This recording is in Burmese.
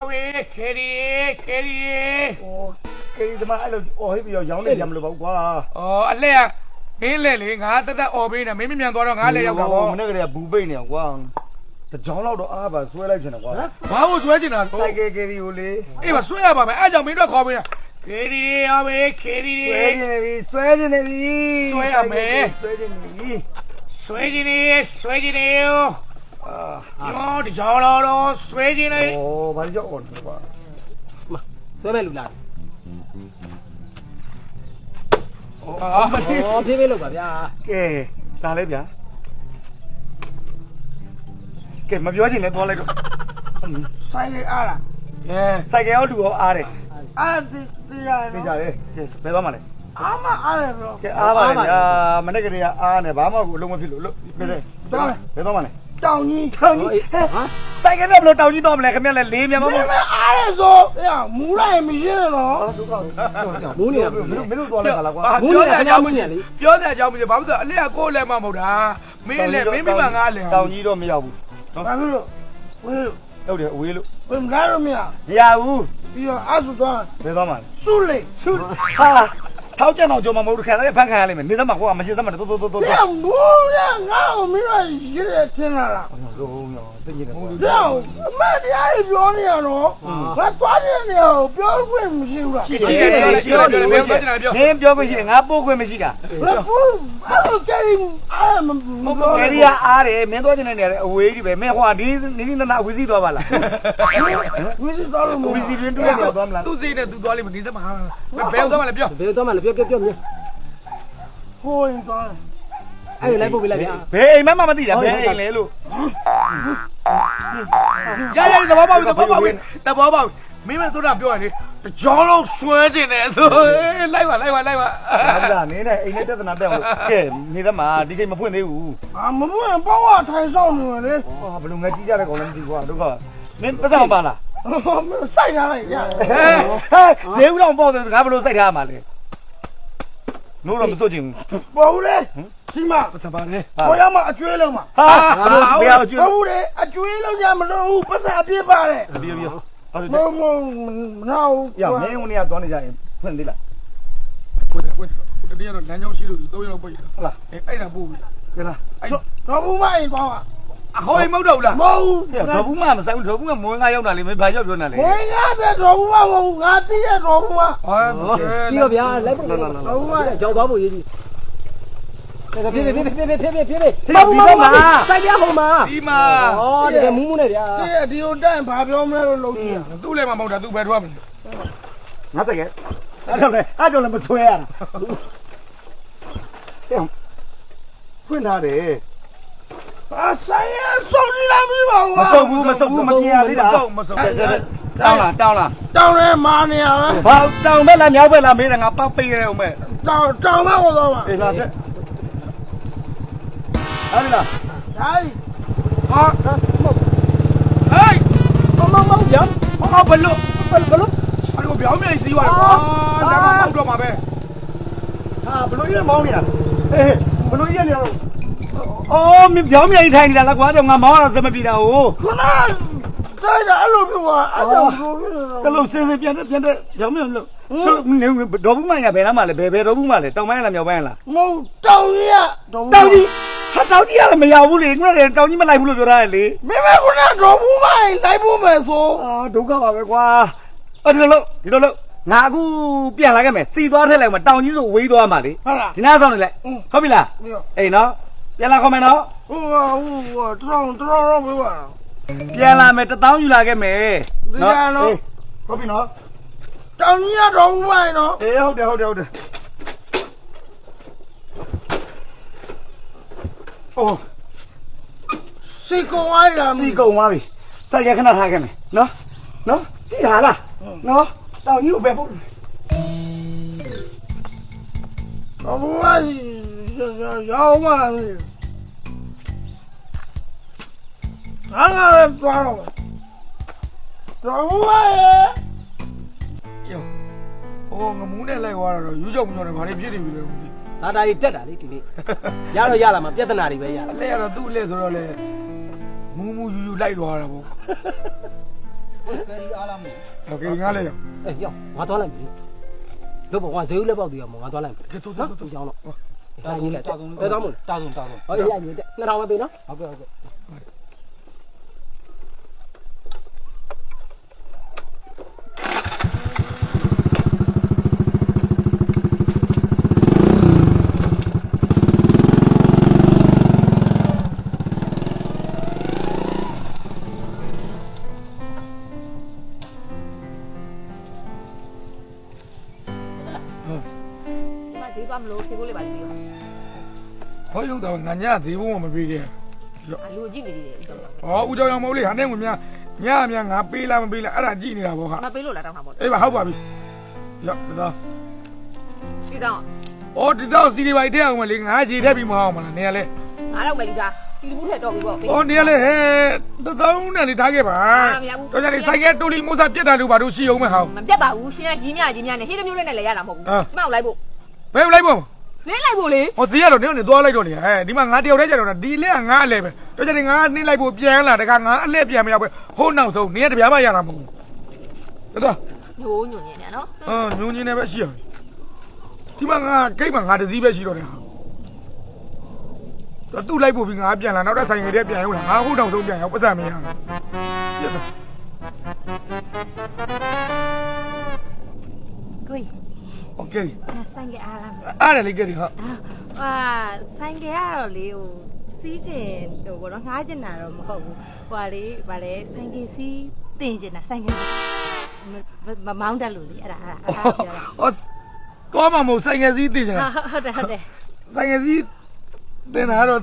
喂，凯莉，凯莉，哦，给他妈挨了，哦，那边养的养不了吧？哦，阿来啊，没来嘞，俺这后边呢，没面多少，俺来要干我嘛？那个人不背呢，我，这长老都阿爸说来着呢，我。我说去呢，再给你有嘞。哎嘛，说呀吧，俺家没多靠边。凯莉，阿喂，凯莉，摔进那里，摔呀没？摔进那里，摔进来哟！啊，哟，这长老了，摔进来。哦，把脚按住吧。妈，摔没路啦？啊，哦，别路吧，ဗျာ。给，哪来边？给，没表情来多来着。摔给俺了。哎，再给我录好阿的，俺这呀，对家的，别干嘛嘞？俺们俺来着。给阿爸的呀，没那个的呀，阿呢，爸妈弄个皮路，别的，别干嘛嘞？找你。找你，再给那不找你到不来，后面来里面嘛。你们俺来说，哎呀，木兰也没人了。冇呢，没有多来了，我。表弟讲不行，表弟讲不行，巴不得来过来嘛没得，没来没办俺来。找你都没要不？俺们说，喂，有点为了，为什么来了没有？要不？哎呀，俺是说，别干嘛嘞？输嘞，哈。他讲到就嘛，我都看到一盘看里面，你怎么我没写怎么的，都。这样不呀，俺没说一直听来了。这样，买的还表那样咯，俺抓紧了，表贵没行了。你表贵些，俺不贵没些个。那不，俺都给你，俺们不给你呀，阿的，没多少年的，为的呗，没花，你那拿微信多吧了？微信多了没？微信人都要多了。都这的都多了嘛，你怎么不要多嘛了表？别多嘛了，别。好人多。哎，来不回来ဗျာ？别，慢慢的呀，别来路。呀，你宝宝，没们都这样表的，长老说的呢，说来吧。是的，你呢？你这是哪边？给，你怎么？你这没碰到我？啊，没碰把我太少了嘞。哦，不弄个几家的搞那么多啊，这个，你不上班了？没有晒天了呀。谁会让包的？还不如晒天嘛嘞？弄那么多钱？包嘞，行吗？不上班嘞？我要嘛追了嘛。啊，不要追。包嘞，追了家么都不是别办嘞。别。没，然后呀，没有你要多那家人，混的了。我这边的南郊西路都要不一样。好了，哎那不，对了，他不买包啊？好也没着了。冇，他不买嘛，三头不买，冇俺要那里没拍照片那里。我俺在着不嘛，俺弟在着不嘛。哎，这个ဗျာ，来不来？小多不一句。那个别，包嘛，再别好嘛。对嘛。哦，这个木的ဗျာ。这有蛋发表没有漏气。都来嘛，没得都白说嘛。俺这个，俺就那么吹啊。这样，混他的。啊，三爷收你两米吧，没收不，没见啊，没收。到了。当然妈呢啊！好，到没了，秒回来没人啊，包背了我们。长了我说嘛。对了，这。哪里了？哎，啊，哎，mau giảm, belum. Aduh, biar me isi wala. Dah mau dua ma be. Ha, belum ini mau ni. Belum ini ni. Oh, 你表面一抬你了，我叫俺毛了怎么比的哦？可那这个俺老表啊，俺老表。这路随便的表面路。你都不买呀？别了嘛了，别都不买了，当买了没买了？我找你啊，找你，他找你了没有屋里？我那找你们来不了就来了。没买过那找不买，来不买说。啊，都搞吧别瓜。啊，这路，哪个变那个没？谁多少来嘛？找你说围多嘛的？好了，今天上来，好不啦？没有。哎喏，变了好没喏？我这没完。变了没？这当鱼那个没？喏，好比喏。找你也找不买呢。哎，好的。哦，谁搞我呀？谁搞我呗？咱也看到他个没？喏，记下了。喏，到你有白不？我要嘛你，俺抓了，抓不买呀？哟，我母奶来过了，有叫不叫的，怕你别的别的。စားတာကြီးတက်တာလေဒီနေ့ရတော့ရလာမှာပြဿနာတွေပဲရလာ လဲရတော့သူ့လဲဆိုတော့လေမူယူလိုက်သွားတာပေါ့ ကယ်ရီအားလားမ โอเคငါလည်းရ အေးရောက်ငါသွားလိုက်ပြီလို့ပေါ့ငါဈေးဦးလည်းပေါက်သေးရမငါသွားလိုက်ပြီ ကဲတော့ နော်သူကြောင်းတော့တိုင်းကြီးလက်တဲတော့မလို့ တာဆုံး ဟောရလိုက်ပြီတဲ့2000ပဲပေးနော် ဟုတ်ကဲ့ဟုတ်ကဲ့ ကျမဈေးသွားမလို့ဖြေဖို့လေးပါသေးတယ် ဟောရုပ်တော့ငါညဈေးဘုံမပေးခဲ့ ။အလူကြည့်နေတယ်ဥတော် ဟောဦးကြောင်အောင်မဟုတ်လေဟာနဲ့ဝင်များညငါပေးလားမပေးလားအဲ့ဒါကြည့်နေတာဗောဟာ ။မပေးလို့လာတောင်းတာပေါ့ အေးပါဟုတ်ပါပြီရောတော့ ။ပြီးတော့ ဩဒီတော့စီဒီပိုင်ထည့်အောင်မလေးငါခြေထည့်ပြီးမအောင်မလားနေရလဲ ငါတော့မယ်လူသားစီလူမှုထက်တော့ပြီပေါ့ ဩနေရလဲဟဲ့တောင်းနဲ့နေထားခဲ့ပါတော့ကြတယ်ဆိုင်ကတူလီမိုးစားပြက်တာလို့ဘာလို့ရှိအောင်မဟောင်း ။မပြတ်ပါဘူးရှင်ကကြီးမြကြီးမြနဲ့ဟေးတစ်မျိုးနဲ့လည်းရတာမဟုတ်ဘူး။ကျမကိုလိုက်ဖို့ ဘယ်လိုက်ဖို့ လင်းလိုက်ဖို့လေ ဟောစီရတော့နေသွားလိုက်တော့နေဟဲ့ဒီမှာငါတယောက်တည်းကြတော့ဒီလက်ကငါအလဲပဲတော့ကြတယ်ငါနှင်းလိုက်ဖို့ပြန်လာတခါငါအလဲပြန်မရောက်ပဲဟိုးနောက်ဆုံးနေရတပြားမှရတာမဟုတ်ဘူးတော့ ။ညိုးညွန်နေတယ်နော် ညုံညင်းနေပဲရှိရဒီမှာငါဂိတ်မှာငါတစည်းပဲရှိတော့တယ်ဟာတော့သူ့လိုက်ဖို့ပြီးငါပြန်လာနောက်တစ်ဆိုင်ငယ်တည်းပြန်ရောက်လာငါဟိုးနောက်ဆုံးပြန်ရောက်ပတ်စံမရဘူးပြတ်သွား ။ကိုကြီး โอเค ဆိုင်ကအားလား အားတယ်လေကြည့်ဟာ ။ဟာဆိုင်ကကတော့လေဟိုစီးကျင်ဟိုဘောတော့ငားကျင်တာတော့မဟုတ်ဘူး။ဟိုလေဗာလေဆိုင်ကစီးတင်ကျင်တာဆိုင်ကမမောင်းတတ်လို့လေအဲ့ဒါပြောတာ ဟောတော့မှမဟုတ်ဆိုင်ငယ်စည်းတင်ကြတာ ဟုတ်တယ် ဆိုင်ငယ်စည်းတင်တာတော့